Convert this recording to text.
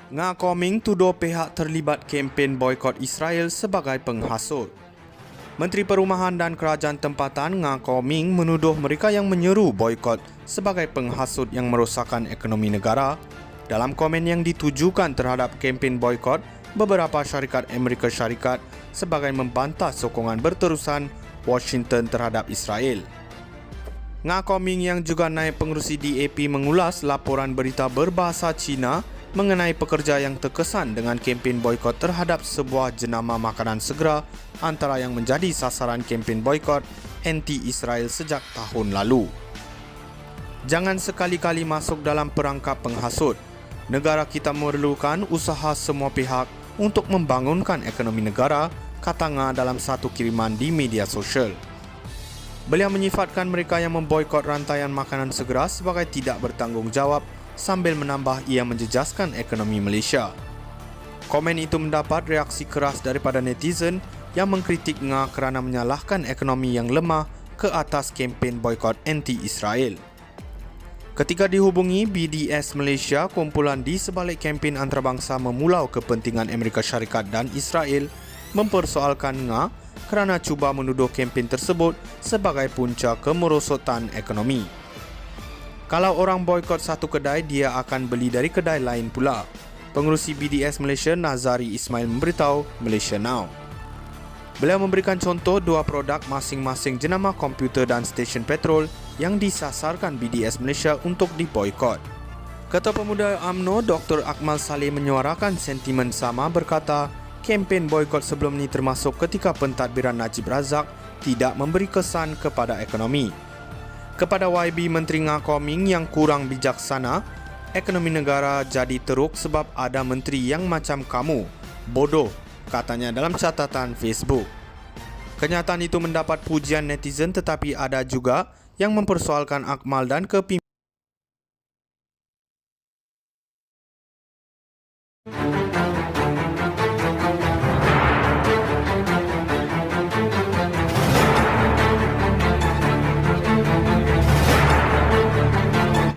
Nga Koming tuduh pihak terlibat kempen boikot Israel sebagai penghasut. Menteri Perumahan dan Kerajaan Tempatan Nga Koming menuduh mereka yang menyeru boikot sebagai penghasut yang merosakkan ekonomi negara. Dalam komen yang ditujukan terhadap kempen boikot, beberapa syarikat Amerika Syarikat sebagai membantah sokongan berterusan Washington terhadap Israel. Nga Koming yang juga naib pengerusi DAP mengulas laporan berita berbahasa Cina mengenai pekerja yang terkesan dengan kempen boikot terhadap sebuah jenama makanan segera antara yang menjadi sasaran kempen boikot anti-Israel sejak tahun lalu. Jangan sekali-kali masuk dalam perangkap penghasut. Negara kita memerlukan usaha semua pihak untuk membangunkan ekonomi negara, kata Nga dalam satu kiriman di media sosial. Beliau menyifatkan mereka yang memboikot rantaian makanan segera sebagai tidak bertanggungjawab sambil menambah ia menjejaskan ekonomi Malaysia. Komen itu mendapat reaksi keras daripada netizen yang mengkritik Nga kerana menyalahkan ekonomi yang lemah ke atas kempen boikot anti-Israel. Ketika dihubungi BDS Malaysia, kumpulan di sebalik kempen antarabangsa memulau kepentingan Amerika Syarikat dan Israel, mempersoalkan Nga kerana cuba menuduh kempen tersebut sebagai punca kemerosotan ekonomi. Kalau orang boikot satu kedai, dia akan beli dari kedai lain pula. Pengerusi BDS Malaysia Nazari Ismail memberitahu Malaysia Now. Beliau memberikan contoh dua produk masing-masing jenama komputer dan stesen petrol yang disasarkan BDS Malaysia untuk diboikot. Ketua Pemuda UMNO Dr. Akmal Saleh menyuarakan sentimen sama, berkata kempen boikot sebelum ini termasuk ketika pentadbiran Najib Razak tidak memberi kesan kepada ekonomi. Kepada YB, Menteri Nga Koming yang kurang bijaksana, ekonomi negara jadi teruk sebab ada menteri yang macam kamu, bodoh, katanya dalam catatan Facebook. Kenyataan itu mendapat pujian netizen, tetapi ada juga yang mempersoalkan Akmal dan kepimpinan.